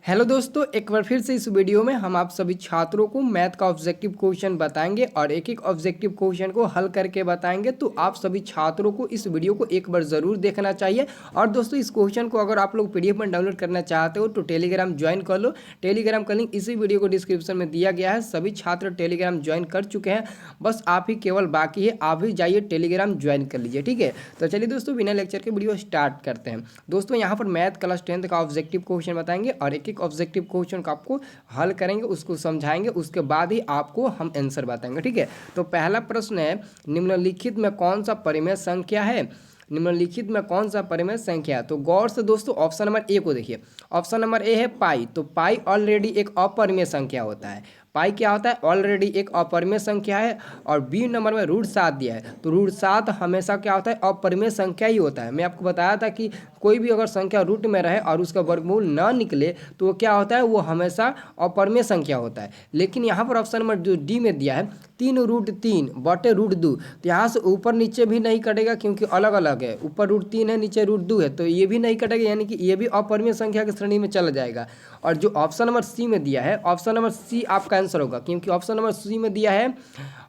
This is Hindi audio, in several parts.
हेलो दोस्तों, एक बार फिर से इस वीडियो में हम आप सभी छात्रों को मैथ का ऑब्जेक्टिव क्वेश्चन बताएंगे और एक एक ऑब्जेक्टिव क्वेश्चन को हल करके बताएंगे। तो आप सभी छात्रों को इस वीडियो को एक बार ज़रूर देखना चाहिए। और दोस्तों, इस क्वेश्चन को अगर आप लोग पीडीएफ में डाउनलोड करना चाहते हो तो टेलीग्राम ज्वाइन कर लो। टेलीग्राम का लिंक इसी वीडियो को डिस्क्रिप्शन में दिया गया है। सभी छात्र टेलीग्राम ज्वाइन कर चुके हैं, बस आप ही केवल बाकी है, आप ही जाइए टेलीग्राम ज्वाइन कर लीजिए। ठीक है, तो चलिए दोस्तों, बिना लेक्चर के वीडियो स्टार्ट करते हैं। दोस्तों, यहाँ पर मैथ क्लास 10th का ऑब्जेक्टिव क्वेश्चन बताएंगे और एक ऑब्जेक्टिव क्वेश्चन का आपको हल करेंगे, उसको समझाएंगे, उसके बाद ही आपको हम आंसर बताएंगे। ठीक है, तो पहला प्रश्न है, निम्नलिखित में कौन सा परिमेय संख्या है? निम्नलिखित में कौन सा परिमेय संख्या है? तो गौर से दोस्तों ऑप्शन नंबर ए को देखिए। ऑप्शन नंबर ए है पाई। तो पाई ऑलरेडी एक अपरिमेय संख्या होता है। पाई क्या होता है? ऑलरेडी एक अपरिमेय संख्या है। और बी नंबर में √7 दिया है। तो √7 हमेशा क्या होता है? अपरिमेय संख्या ही होता है। मैं आपको बताया था कि कोई भी अगर संख्या रूट में रहे और उसका वर्गमूल ना निकले तो वो क्या होता है? वो हमेशा अपरिमेय संख्या होता है। लेकिन यहाँ पर ऑप्शन नंबर जो डी में दिया है 3√3 बटे √2, तो यहाँ से ऊपर नीचे भी नहीं कटेगा क्योंकि अलग अलग है। ऊपर √3 है, नीचे √2 है, तो ये भी नहीं कटेगा, यानी कि ये भी अपरिमेय संख्या की श्रेणी में चला जाएगा। और जो ऑप्शन नंबर सी में दिया है, ऑप्शन नंबर सी आपका आंसर होगा, क्योंकि ऑप्शन नंबर सी में दिया है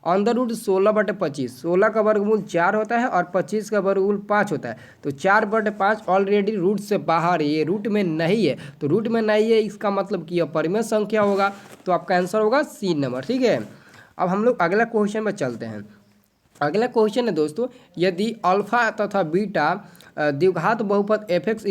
√16/25। 16 का वर्गमूल 4 होता है और 25 का वर्गमूल 5 होता है। तो 4/5 ऑलरेडी रूट से बाहर है, ये रूट में नहीं है। तो रूट में नहीं है, इसका मतलब कि यह परिमेय संख्या होगा। तो आपका आंसर होगा सी नंबर। ठीक है, अब हम लोग अगला क्वेश्चन में चलते हैं। अगला क्वेश्चन है दोस्तों, यदि अल्फा तथा बीटा द्विघात बहुपद fx =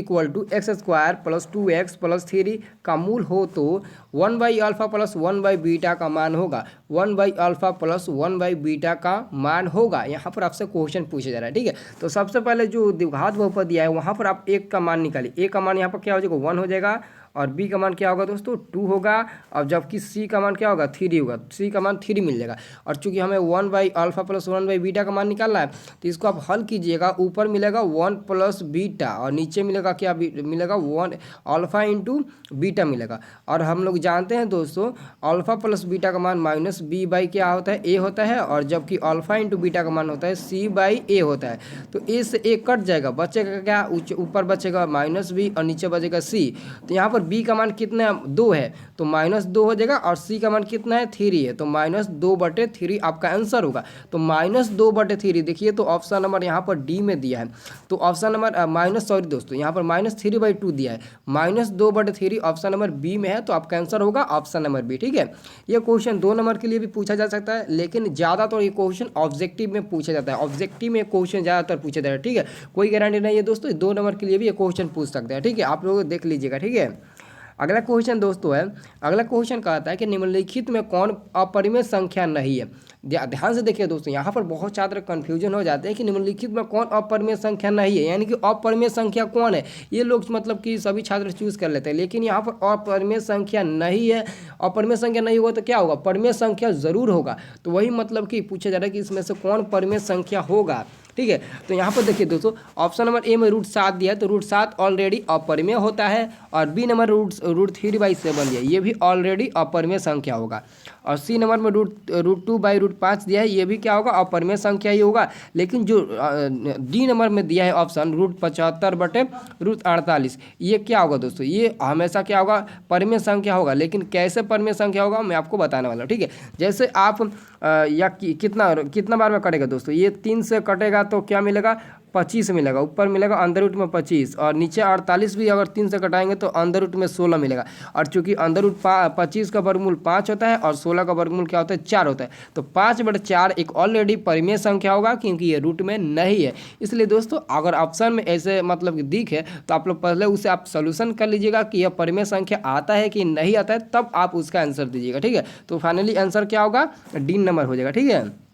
x² + 2x + 3 का मूल हो तो 1/α + 1/बीटा का मान होगा। 1/α + 1/बीटा का मान होगा। यहाँ पर आपसे क्वेश्चन पूछा जा रहा है। ठीक है, तो सबसे पहले जो द्विघात बहुपद दिया है वहाँ पर आप एक का मान निकालिए। एक का मान यहाँ पर क्या हो जाएगा? 1 हो जाएगा। और बी का मान क्या होगा दोस्तों? 2 होगा। और जबकि सी का मान क्या होगा? 3 होगा। सी का मान 3 मिल जाएगा। और चूंकि हमें 1/α + 1/बीटा का मान निकालना है, तो इसको आप हल कीजिएगा। ऊपर मिलेगा 1 + बीटा और नीचे मिलेगा क्या? मिलेगा 1 अल्फा × बीटा मिलेगा। और हम लोग जानते हैं दोस्तों, अल्फा + बीटा का मान -b/ क्या होता है? a होता है। और जबकि अल्फा × बीटा का मान होता है c/a होता है। तो a से a कट जाएगा, बचेगा क्या? ऊपर बचेगा -b और नीचे बचेगा c। तो यहाँ पर b का मान कितना है? 2 है, तो -2 हो जाएगा। और c का मान कितना है? 3 है, तो -2/3 आपका आंसर होगा। तो -2/3 देखिए, तो ऑप्शन नंबर यहाँ पर डी में दिया है। तो ऑप्शन नंबर सॉरी दोस्तों, यहाँ पर -3/2 दिया है। -2/3 ऑप्शन नंबर बी में है, तो आपका आंसर होगा ऑप्शन नंबर बी। ठीक है, ये क्वेश्चन 2 नंबर के लिए भी पूछा जा सकता है, लेकिन ज़्यादातर ये क्वेश्चन ऑब्जेक्टिव में पूछा जाता है। ऑब्जेक्टिव में क्वेश्चन ज़्यादातर पूछा जाता है। ठीक है, कोई गारंटी नहीं है दोस्तों, 2 नंबर के लिए भी ये क्वेश्चन पूछ सकते हैं। ठीक है, आप लोग देख लीजिएगा। ठीक है, अगला क्वेश्चन दोस्तों है, अगला क्वेश्चन कहता है कि निम्नलिखित में कौन अपरिमेय संख्या नहीं है? ध्यान से देखिए दोस्तों, यहाँ पर बहुत छात्र कन्फ्यूजन हो जाते हैं कि निम्नलिखित में कौन अपरिमेय संख्या नहीं है, यानी कि अपरिमेय संख्या कौन है। ये लोग मतलब कि सभी छात्र चूज कर लेते हैं, लेकिन यहाँ पर अपरिमेय संख्या नहीं है। अपरिमेय संख्या नहीं होगा तो क्या होगा? परिमेय संख्या जरूर होगा। तो वही मतलब कि पूछा जा रहा है कि इसमें से कौन परिमेय संख्या होगा। ठीक है, तो यहाँ पर देखिए दोस्तों, ऑप्शन नंबर ए में √7 दिया है, तो √7 ऑलरेडी अपरिमेय होता है। और बी नंबर √3/7 दिया है, ये भी ऑलरेडी अपरिमेय संख्या होगा। और सी नंबर में √2/5 दिया है, ये भी क्या होगा? अपरिमेय संख्या ही होगा। लेकिन जो डी नंबर में दिया है ऑप्शन √75/√48, ये क्या होगा दोस्तों? ये हमेशा क्या होगा? परिमेय संख्या होगा। लेकिन कैसे परिमेय संख्या होगा मैं आपको बताने वाला हूँ। ठीक है, जैसे आप कितना बार में कटेगा दोस्तों? ये 3 से कटेगा तो क्या मिलेगा? 25 मिलेगा। ऊपर मिलेगा अंदर रूट में 25 और नीचे 48 भी अगर 3 से कटाएंगे तो अंदर रूट में 16 मिलेगा। और चूंकि अंदर रूट 25 का वर्गमूल 5 होता है और 16 का वर्गमूल क्या होता है? 4 होता है। तो 5/4 एक ऑलरेडी परिमेय संख्या होगा, क्योंकि ये रूट में नहीं है। इसलिए दोस्तों, अगर ऑप्शन में ऐसे मतलब दिखे तो आप लोग पहले उसे आप सोल्यूशन कर लीजिएगा कि यह परिमेय संख्या आता है कि नहीं आता है, तब आप उसका आंसर दीजिएगा। ठीक है, तो फाइनली आंसर क्या होगा? डी नंबर हो जाएगा। ठीक है,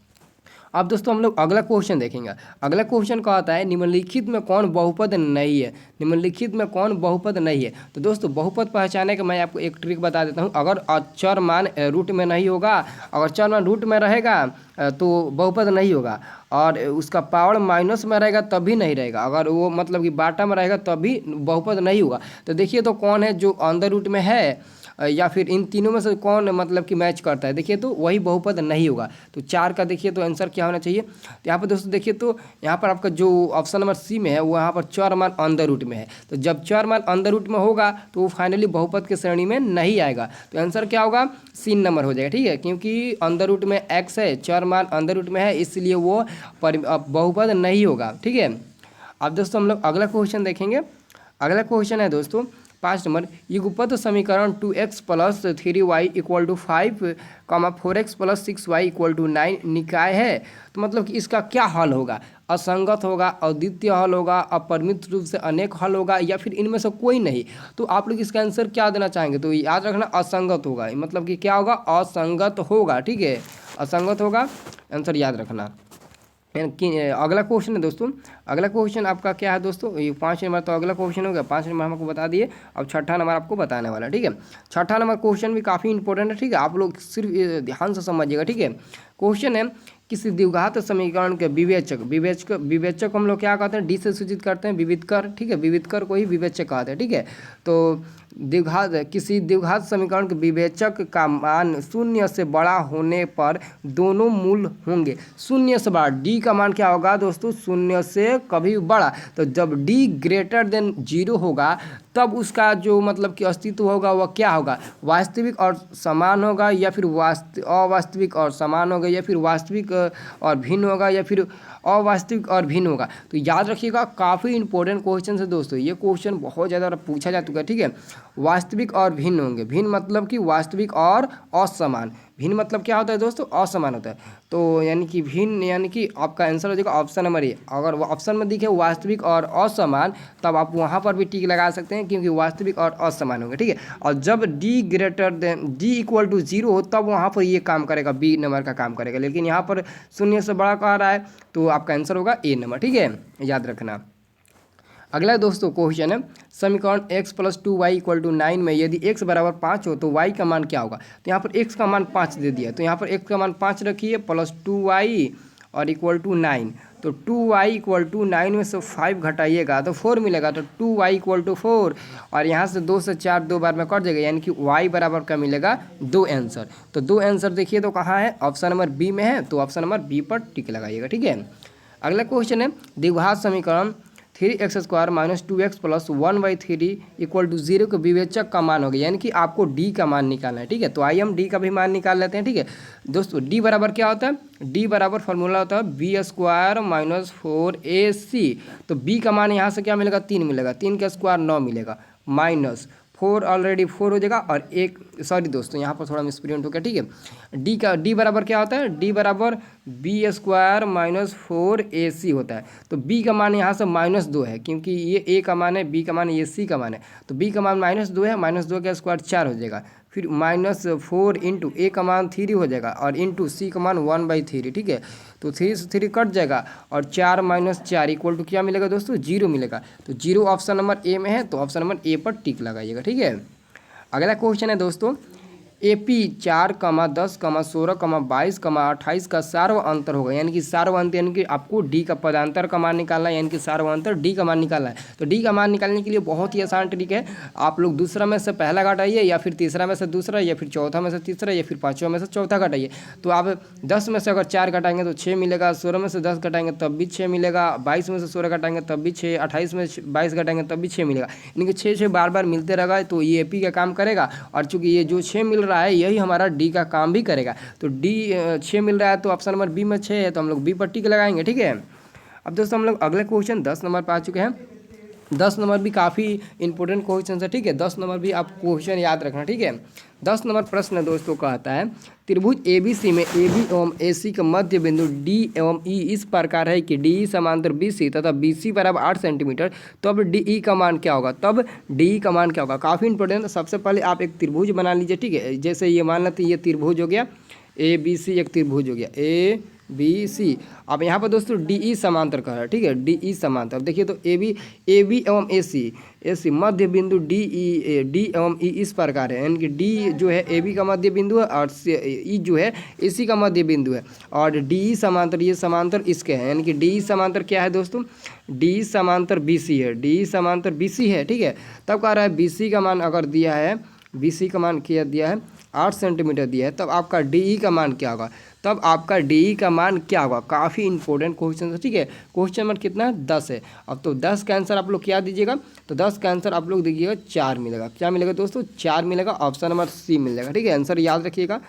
अब दोस्तों हम लोग अगला क्वेश्चन देखेंगे। अगला क्वेश्चन का आता है, निम्नलिखित में कौन बहुपद नहीं है? निम्नलिखित में कौन बहुपद नहीं है? तो दोस्तों, बहुपद पहचाने का मैं आपको एक ट्रिक बता देता हूँ। अगर चर मान रूट में नहीं होगा, अगर चर मान रूट में रहेगा तो बहुपद नहीं होगा। और उसका पावर माइनस में रहेगा तभी नहीं रहेगा। अगर वो मतलब कि बाटा में रहेगा तभी बहुपद नहीं होगा। तो देखिए, तो कौन है जो अंदर रूट में है या फिर इन तीनों में से कौन मतलब कि मैच करता है, देखिए तो वही बहुपद नहीं होगा। तो 4 का देखिए तो आंसर क्या होना चाहिए। तो यहाँ पर दोस्तों देखिए तो यहाँ पर आपका जो ऑप्शन नंबर सी में है वो यहाँ पर चर मान अंडर रूट में है। तो जब चर मान अंडर रूट में होगा तो वो फाइनली बहुपद के श्रेणी में नहीं आएगा। तो आंसर क्या होगा, 3 नंबर हो जाएगा, ठीक है। क्योंकि अंडर रूट में x है, चर मान अंडर रूट में है, इसलिए वो बहुपद नहीं होगा, ठीक है। अब दोस्तों हम लोग अगला क्वेश्चन देखेंगे। अगला क्वेश्चन है दोस्तों 5 नंबर, युगपत समीकरण 2x plus 3y equal to 5 4x plus 6y equal to 9 निकाय है। तो मतलब कि इसका क्या हल होगा, असंगत होगा, अद्वितीय हल होगा, अपरिमित रूप से अनेक हल होगा, या फिर इनमें से कोई नहीं। तो आप लोग इसका आंसर क्या देना चाहेंगे, तो याद रखना असंगत होगा, मतलब कि क्या होगा, असंगत होगा, ठीक है, असंगत होगा, आंसर याद रखना। अगला क्वेश्चन है दोस्तों, अगला क्वेश्चन आपका क्या है दोस्तों, ये 5 नंबर तो अगला क्वेश्चन हो गया, 5 नंबर हमको बता दिए। अब छठा नंबर आपको बताने वाला, ठीक है। छठा नंबर क्वेश्चन भी काफ़ी इंपॉर्टेंट है, ठीक है, आप लोग सिर्फ ध्यान से समझिएगा, ठीक है। क्वेश्चन है, किसी द्विघात समीकरण के विवेचक हम लोग क्या कहते हैं, डी से सूचित करते हैं, विविधकर, ठीक है, विविधकर को ही विवेचक कहते हैं, ठीक है। तो किसी द्विघात समीकरण के विवेचक का मान 0 से बड़ा होने पर दोनों मूल होंगे। 0 से बड़ा, डी का मान क्या होगा दोस्तों, 0 से कभी बड़ा। तो जब डी ग्रेटर देन 0 होगा तब उसका जो मतलब कि अस्तित्व होगा वह क्या होगा, वास्तविक और समान होगा, या फिर अवास्तविक और समान होगा, या फिर वास्तविक और भिन्न होगा, या फिर अवास्तविक और भिन्न होगा। तो याद रखिएगा, काफ़ी इंपॉर्टेंट क्वेश्चन है दोस्तों, ये क्वेश्चन बहुत ज़्यादा पूछा जा चुका है, ठीक है। वास्तविक और भिन्न होंगे, भिन्न मतलब कि वास्तविक और असमान, भिन्न मतलब क्या होता है दोस्तों, असमान होता है। तो यानी कि भिन्न, यानी कि आपका आंसर हो जाएगा ऑप्शन नंबर ए। अगर वो ऑप्शन में दिखे वास्तविक और असमान तब आप वहाँ पर भी टिक लगा सकते हैं, क्योंकि वास्तविक और असमान होंगे, ठीक है। और जब D greater than D equal to 0 हो तब वहाँ पर ये काम करेगा, बी नंबर का काम करेगा, लेकिन यहाँ पर 0 से बड़ा कह रहा है, तो आपका आंसर होगा ए नंबर, ठीक है, याद रखना। अगला दोस्तों क्वेश्चन है, समीकरण x plus 2y equal to 9 में यदि x बराबर 5 हो तो y का मान क्या होगा। तो यहाँ पर x का मान 5 दे दिया, तो यहाँ पर x का मान 5 रखिए, प्लस 2y और इक्वल टू 9। तो 2y इक्वल टू 9 में से 5 घटाइएगा तो 4 मिलेगा, तो 2y इक्वल टू 4, और यहाँ से 2 से 4 दो बार में कट जाएगा, यानी कि y बराबर का मिलेगा 2 आंसर। तो 2 आंसर देखिए तो कहाँ है, ऑप्शन नंबर बी में है, तो ऑप्शन नंबर बी पर टिक लगाइएगा, ठीक है। अगला क्वेश्चन है, द्विघात समीकरण 3x² minus 2x plus 1/3 equal to 0 के विवेचक का मान हो गया, यानी कि आपको डी का मान निकालना है, ठीक है। तो आइए हम डी का भी मान निकाल लेते हैं, ठीक है दोस्तों। डी बराबर क्या होता है, डी बराबर फार्मूला होता है b² माइनस 4ac। तो बी का मान यहाँ से क्या मिलेगा, 3 मिलेगा, 3 का स्क्वायर 9 मिलेगा, माइनस 4 ऑलरेडी 4 हो जाएगा, और एक सॉरी दोस्तों यहाँ पर थोड़ा मिसप्रिंट हो गया, ठीक है। डी बराबर क्या होता है, डी बराबर b² माइनस 4ac होता है। तो b का मान यहाँ से -2 है, क्योंकि ये a का मान है, b का मान है, ये c का मान है। तो b का मान -2 है, -2 का स्क्वायर 4 हो जाएगा, फिर -4 इंटू a का मान 3 हो जाएगा, और इंटू c का मान 1/3, ठीक है। तो 3 से 3 कट जाएगा, और 4 - 4 इक्वल टू क्या मिलेगा दोस्तों, 0 मिलेगा। तो 0 ऑप्शन नंबर ए में है, तो ऑप्शन नंबर ए पर टिक लगाइएगा, ठीक है। अगला क्वेश्चन है दोस्तों, AP 4, 10, 16, 22, 28 का सार्वअंतर होगा, यानी कि सार्वअंतर यानी कि आपको डी का पदांतर का मान निकालना है, यानी कि सार्वअंतर डी का मान निकालना है। तो डी का मान निकालने के लिए बहुत ही आसान ट्रिक है, आप लोग दूसरा में से पहला घटाइए, या फिर तीसरा में से दूसरा, या फिर चौथा में से तीसरा, या फिर पाँचवा में से चौथा घटाइए। तो आप 10 में से अगर 4 घटाएंगे तो 6 मिलेगा, 16 में से 10 घटाएंगे तब भी 6 मिलेगा, 22 में से 16 घटाएंगे तब भी 6, 28 में 22 घटाएंगे तब भी 6 मिलेगा, यानी कि 6 बार बार मिलते रहेगा, तो ये AP का काम करेगा। और चूँकि ये जो 6 मिल रहा है यही हमारा डी का काम भी करेगा। तो डी 6 मिल रहा है, तो ऑप्शन नंबर बी में 6 है, तो हम लोग बी पर टिक लगाएंगे, ठीक है। अब दोस्तों हम लोग अगले क्वेश्चन 10 नंबर पर आ चुके हैं। 10 नंबर भी काफ़ी इंपॉर्टेंट क्वेश्चन है, ठीक है। 10 नंबर भी आप क्वेश्चन याद रखना, ठीक है। 10 नंबर प्रश्न दोस्तों कहता है, त्रिभुज ABC में AB एवं AC का मध्य बिंदु D एवं E इस प्रकार है कि DE समांतर BC तथा BC बराबर 8 सेंटीमीटर, तब DE का मान क्या होगा, तब DE का मान क्या होगा। काफ़ी इंपॉर्टेंट। सबसे पहले आप एक त्रिभुज बना लीजिए, ठीक है। जैसे ये मान लेते ये त्रिभुज हो गया, ABC एक त्रिभुज हो गया, ABC। अब यहाँ पर दोस्तों DE समांतर का है, ठीक है, DE समांतर। देखिए तो AB एवं AC मध्य बिंदु D एवं E इस प्रकार है, यानी कि D जो है AB का मध्य बिंदु है, और E जो है AC का मध्य बिंदु है, और DE समांतर ये समांतर इसके है, यानी कि DE समांतर क्या है दोस्तों, DE समांतर BC है, DE समांतर BC है, ठीक है। तब कह रहा है BC का मान अगर दिया है BC का मान क्या दिया है 8 सेंटीमीटर दिया है, तब आपका DE का मान क्या होगा, तब आपका DE का मान क्या होगा। काफ़ी इंपॉर्टेंट क्वेश्चन है, ठीक है। क्वेश्चन नंबर कितना है 10 है। अब तो 10 का आंसर आप लोग क्या दीजिएगा, तो 10 का आंसर आप लोग दीजिएगा 4 मिलेगा। क्या मिलेगा दोस्तों, 4 मिलेगा, ऑप्शन नंबर C मिल जाएगा, ठीक है। आंसर याद रखिएगा,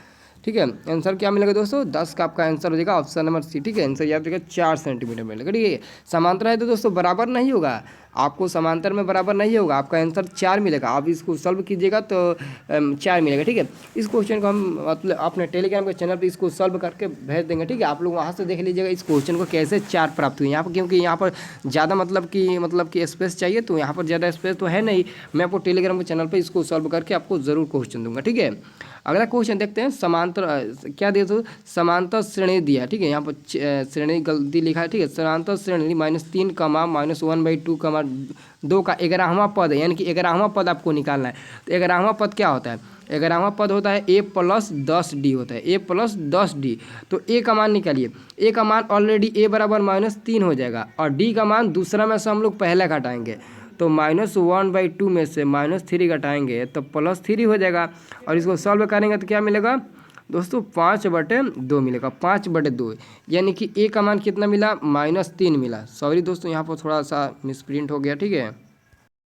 ठीक है। आंसर क्या मिलेगा दोस्तों, 10 का आपका आंसर हो जाएगा ऑप्शन नंबर C, ठीक है। आंसर याद रखिएगा 4 सेंटीमीटर मिलेगा, ठीक है। समांतर है तो दोस्तों बराबर नहीं होगा, आपको समांतर में बराबर नहीं होगा, आपका आंसर 4 मिलेगा। आप इसको सॉल्व कीजिएगा तो 4 मिलेगा, ठीक है। इस क्वेश्चन को हम मतलब अपने टेलीग्राम के चैनल पर इसको सॉल्व करके भेज देंगे, ठीक है। आप लोग वहाँ से देख लीजिएगा इस क्वेश्चन को कैसे 4 प्राप्त हुई यहाँ पर, क्योंकि यहाँ पर ज़्यादा मतलब कि स्पेस चाहिए, तो यहाँ पर ज़्यादा स्पेस तो है नहीं। मैं आपको टेलीग्राम के चैनल पर इसको सॉल्व करके आपको ज़रूर क्वेश्चन दूंगा, ठीक है। अगला क्वेश्चन देखते हैं, समांतर क्या दिया तो समांतर श्रेणी दिया, ठीक है। यहाँ पर श्रेणी गलती लिखा है, ठीक है। समांतर श्रेणी -3, -1/2, 2 का 11वां पद है, यानी कि 11वां पद आपको निकालना है। तो 11वां पद क्या होता है, 11वां पद होता है A + 10D होता है, A + 10D। तो A का मान निकालिए, A का मान ऑलरेडी A बराबर -3 हो जाएगा, और D का मान दूसरा में से हम लोग पहले घटाएंगे, तो -1/2 में से -3 घटाएंगे तो +3 हो जाएगा, और इसको सॉल्व करेंगे तो क्या मिलेगा दोस्तों 5/2 मिलेगा, 5/2, यानी कि A का मान कितना मिला -3 मिला। सॉरी दोस्तों यहाँ पर थोड़ा सा मिसप्रिंट हो गया, ठीक है।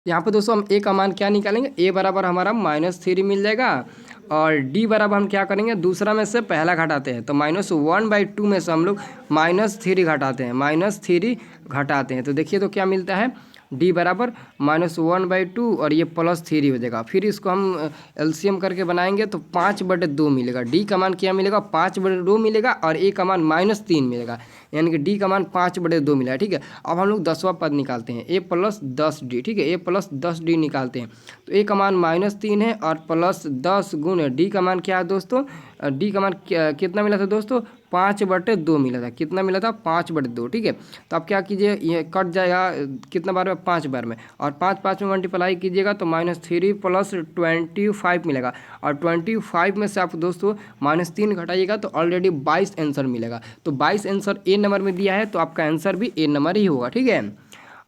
यहाँ पर दोस्तों हम A का मान क्या निकालेंगे, A बराबर हमारा -3 मिल जाएगा, और D बराबर हम क्या करेंगे दूसरा में से पहला घटाते हैं, तो -1/2 में से हम लोग -3 घटाते हैं, -3 घटाते हैं, तो देखिए तो क्या मिलता है D बराबर -1/2 और ये +3 हो जाएगा। फिर इसको हम LCM करके बनाएंगे तो 5/2 मिलेगा। D का मान क्या मिलेगा 5/2 मिलेगा, और A का मान -3 मिलेगा, यानी कि D का मान 5/2 मिला, ठीक है। अब हम लोग 10वां पद निकालते हैं, A + 10D, ठीक है। A + 10D निकालते हैं, तो A का मान -3 है, और +10 गुण D का मान क्या है दोस्तों, D का मान कितना मिला था दोस्तों 5/2 मिला था, कितना मिला था 5/2, ठीक है। तो आप क्या कीजिए, ये कट जाएगा कितना बार में 5 बार में, और 5 में मल्टीप्लाई कीजिएगा तो -3 + 25 मिलेगा, और 25 में से आप दोस्तों -3 घटाइएगा तो ऑलरेडी 22 आंसर मिलेगा। तो 22 आंसर A नंबर में दिया है, तो आपका आंसर भी A नंबर ही होगा, ठीक है।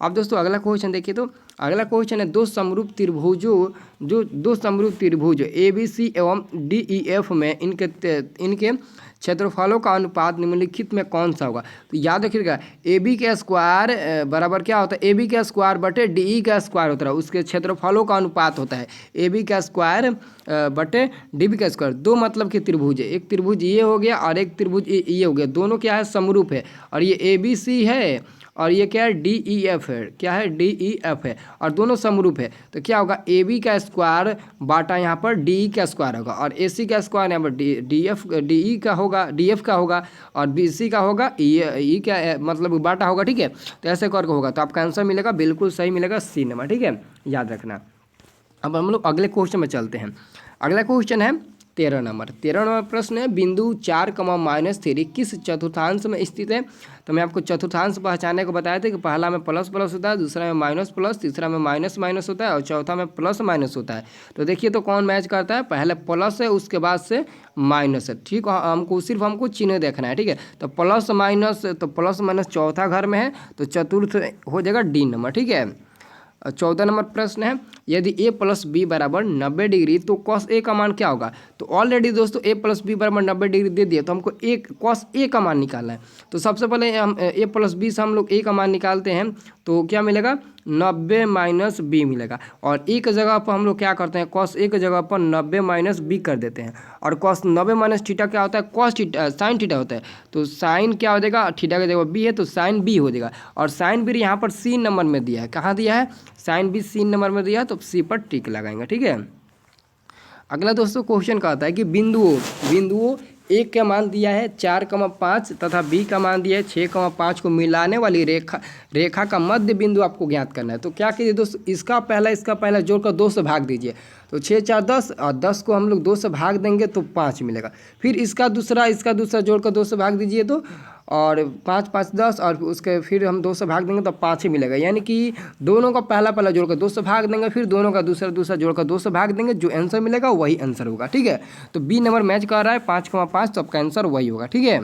अब दोस्तों अगला क्वेश्चन देखिए, तो अगला क्वेश्चन है दो समरूप त्रिभुज ABC एवं DEF में इनके क्षेत्रफलों का अनुपात निम्नलिखित में कौन सा होगा। तो याद रखिएगा AB का स्क्वायर बराबर क्या होता है, AB का स्क्वायर बटे DE का स्क्वायर होता है, उसके क्षेत्रफलों का अनुपात होता है AB का स्क्वायर बटे DB का स्क्वायर। दो मतलब कि त्रिभुज है, एक त्रिभुज ये हो गया और एक त्रिभुज ये हो गया, दोनों क्या है समरूप है, और ये ABC है और ये क्या है DEF है, क्या है DEF है, और दोनों समरूप है। तो क्या होगा AB का स्क्वायर बाटा यहाँ पर DE का स्क्वायर होगा, और AC का स्क्वायर यहाँ पर DE का होगा, DF का होगा, और BC का होगा E का मतलब बाटा होगा, ठीक है। तो ऐसे करके होगा, तो आपका आंसर मिलेगा बिल्कुल सही मिलेगा C नंबर, ठीक है, याद रखना। अब हम लोग अगले क्वेश्चन में चलते हैं। अगला क्वेश्चन है 13 नंबर प्रश्न है, बिंदु 4, -3 किस चतुर्थांश में स्थित है। तो मैं आपको चतुर्थांश पहचानने को बताया था कि पहला में प्लस प्लस होता है, दूसरा में माइनस प्लस, तीसरा में माइनस माइनस होता है, और चौथा में प्लस माइनस होता है। तो देखिए तो कौन मैच करता है, पहले प्लस है उसके बाद से माइनस है, ठीक है। हमको चिन्ह देखना है, ठीक है। तो प्लस माइनस चौथा घर में है, तो चतुर्थ हो जाएगा D नंबर, ठीक है। 14 नंबर प्रश्न है, यदि A + B बराबर 90 डिग्री तो cos A का मान क्या होगा। तो ऑलरेडी दोस्तों A + B बराबर 90 डिग्री दे दिया, तो हमको cos A का मान निकालना है। तो सबसे पहले हम A + B से हम लोग A का मान निकालते हैं, तो क्या मिलेगा 90 - B मिलेगा, और A की जगह पर हम लोग क्या करते हैं cos A की जगह पर 90 - B कर देते हैं, और cos 90 - थीटा क्या होता है cos थीटा साइन थीटा होता है, तो साइन क्या हो जाएगा थीटा की जगह B है तो साइन B हो जाएगा, और साइन B यहाँ पर C नंबर में दिया है, कहाँ दिया है साइन B C नंबर में दिया है, तो C पर टिक लगाएंगे, ठीक है। अगला दोस्तों क्वेश्चन का आता है कि बिंदुओं एक का मान दिया है 4,5 तथा B का मान दिया है 6,5 को मिलाने वाली रेखा का मध्य बिंदु आपको ज्ञात करना है। तो क्या कीजिए दोस्तों, इसका पहला जोड़कर 2 से भाग दीजिए, तो 6 4 10, और 10 को हम लोग 2 से भाग देंगे तो 5 मिलेगा। फिर इसका दूसरा जोड़कर 2 से भाग दीजिए, तो और 5 5 10, और उसके फिर हम 2 से भाग देंगे तो 5 ही मिलेगा, यानी कि दोनों का पहला जोड़कर 2 से भाग देंगे, फिर दोनों का दूसरा जोड़कर 2 से भाग देंगे, जो आंसर मिलेगा वही आंसर होगा, ठीक है। तो B नंबर मैच कर रहा है 5,5, तो आपका आंसर वही होगा, ठीक है।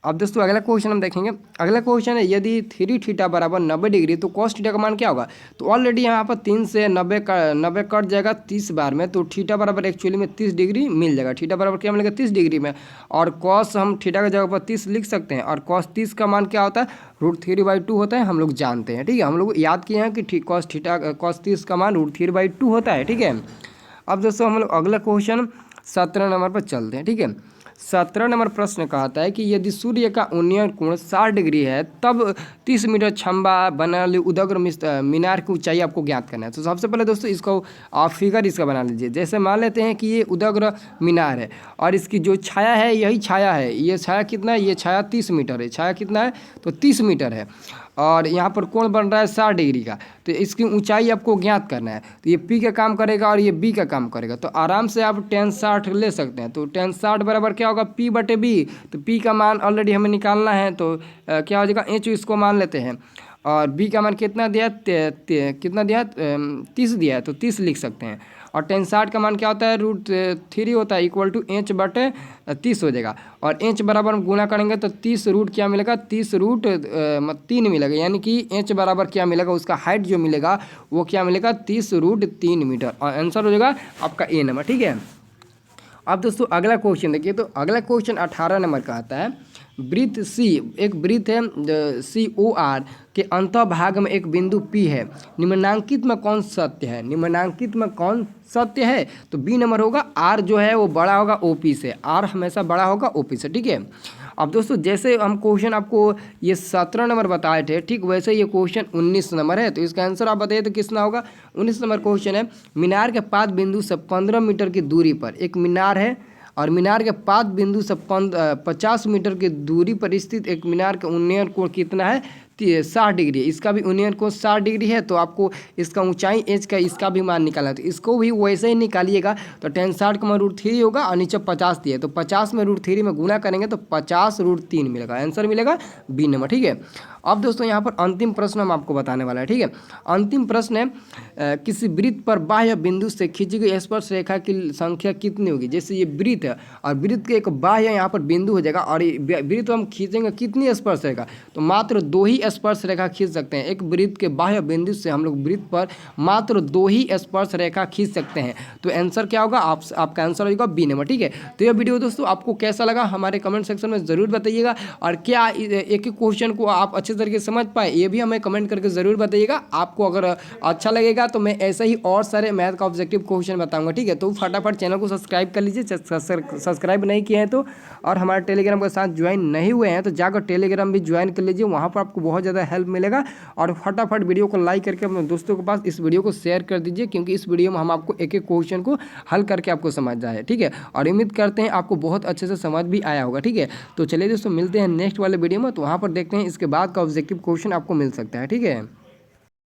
अब दोस्तों अगला क्वेश्चन हम देखेंगे। अगला क्वेश्चन है, यदि 3 थीटा बराबर 90 डिग्री तो कॉस थीटा का मान क्या होगा। तो ऑलरेडी यहाँ पर 3 से 90 कट जाएगा 30 बार में, तो थीटा बराबर एक्चुअली में 30 डिग्री मिल जाएगा। थीटा बराबर क्या मिलेगा 30 डिग्री में, और कॉस हम थीटा की जगह पर 30 लिख सकते हैं। और कॉस 30 का मान क्या होता है, √3/2 होता है, हम लोग जानते हैं। ठीक है, हम लोग याद किए हैं कि कॉस 30 का मान √3/2 होता है। ठीक है, अब दोस्तों हम लोग अगला क्वेश्चन 17 नंबर पर चलते हैं। ठीक है, 17 नंबर प्रश्न कहता है कि यदि सूर्य का उन्नयन कोण 60 डिग्री है तब 30 मीटर छम्बा बना उदग्र मीनार की ऊंचाई आपको ज्ञात करना है। तो सबसे पहले दोस्तों इसको आप फिगर इसका बना लीजिए। जैसे मान लेते हैं कि ये उदग्र मीनार है और इसकी जो छाया है यही छाया है। ये छाया कितना है, ये छाया 30 मीटर है। छाया कितना है, तो 30 मीटर है। और यहाँ पर कोण बन रहा है 60 डिग्री का, तो इसकी ऊंचाई आपको ज्ञात करना है। तो ये P का काम करेगा और ये B का काम करेगा। तो आराम से आप tan 60 ले सकते हैं। तो tan 60 बराबर क्या होगा, P/B। तो P का मान ऑलरेडी हमें निकालना है, तो क्या हो जाएगा, H इसको मान लेते हैं। और B का मान कितना दिया, कितना दिया, 30 दिया है, तो 30 लिख सकते हैं। और tan 60 का मान क्या होता है, √3 होता है, =H/30 हो जाएगा। और H बराबर हम गुना करेंगे तो 30 रूट क्या मिलेगा, 30√3 मिलेगा। यानी कि H बराबर क्या मिलेगा, उसका हाइट जो मिलेगा वो क्या मिलेगा, 30√3 मीटर। और आंसर हो जाएगा आपका A नंबर। ठीक है, अब दोस्तों अगला क्वेश्चन देखिए। तो अगला क्वेश्चन 18 नंबर का आता है, वृत्त C, एक वृत्त है COR के अंतः भाग में एक बिंदु P है, निम्नांकित में कौन सत्य है। निम्नांकित में कौन सत्य है, तो B नंबर होगा। R जो है वो बड़ा होगा OP से, R हमेशा बड़ा होगा OP से। ठीक है, अब दोस्तों जैसे हम क्वेश्चन आपको ये 17 नंबर बताए थे, ठीक वैसे ये क्वेश्चन 19 नंबर है। तो इसका आंसर आप बताइए तो कितना होगा। 19 नंबर क्वेश्चन है, मीनार के पाद बिंदु से 15 मीटर की दूरी पर एक मीनार है, और मीनार के पाद बिंदु से 50 मीटर की दूरी पर स्थित एक मीनार का उन्नयन कोण कितना है, 60 डिग्री है। इसका भी उन्नयन कोण 60 डिग्री है। तो आपको इसका ऊंचाई H का इसका भी मान निकालना है, तो इसको भी वैसे ही निकालिएगा। तो tan 60 का मान √3 होगा और नीचे 50 दिया है, तो 50 में √3 में गुना करेंगे तो 50√3 मिलेगा। आंसर मिलेगा B नंबर। ठीक है, अब दोस्तों यहाँ पर अंतिम प्रश्न हम आपको बताने वाला है। ठीक है, अंतिम प्रश्न है, किसी वृत्त पर बाह्य बिंदु से खींची गई स्पर्श रेखा की संख्या कितनी होगी। जैसे ये वृत्त है और वृत्त के एक बाह्य यहाँ पर बिंदु हो जाएगा, और ये वृत्त हम खींचेंगे कितनी स्पर्श रेखा, तो मात्र 2 ही स्पर्श रेखा खींच सकते हैं। एक वृत्त के बाह्य बिंदु से हम लोग वृत्त पर मात्र 2 ही स्पर्श रेखा खींच सकते हैं। तो आंसर क्या होगा, आपका आंसर होगा B नंबर। ठीक है, तो ये वीडियो दोस्तों आपको कैसा लगा हमारे कमेंट सेक्शन में ज़रूर बताइएगा, और क्या एक एक क्वेश्चन को आप अच्छे तरीके से समझ पाए ये भी हमें कमेंट करके ज़रूर बताइएगा। आपको अगर अच्छा लगेगा तो मैं ऐसे ही और सारे मैथ का ऑब्जेक्टिव क्वेश्चन बताऊंगा। ठीक है, तो फटाफट चैनल को सब्सक्राइब कर लीजिए, सब्सक्राइब नहीं किए हैं तो, और हमारे टेलीग्राम के साथ ज्वाइन नहीं हुए हैं तो जाकर टेलीग्राम भी ज्वाइन कर लीजिए, वहाँ पर आपको बहुत ज़्यादा हेल्प मिलेगा। और फटाफट वीडियो को लाइक करके अपने दोस्तों के पास इस वीडियो को शेयर कर दीजिए, क्योंकि इस वीडियो में हम आपको एक एक क्वेश्चन को हल करके आपको समझ जाए। ठीक है, और उम्मीद करते हैं आपको बहुत अच्छे से समझ भी आया होगा। ठीक है, तो चलिए दोस्तों मिलते हैं नेक्स्ट वाले वीडियो में, तो वहाँ पर देखते हैं इसके बाद का ऑब्जेक्टिव क्वेश्चन आपको मिल सकता है। ठीक है।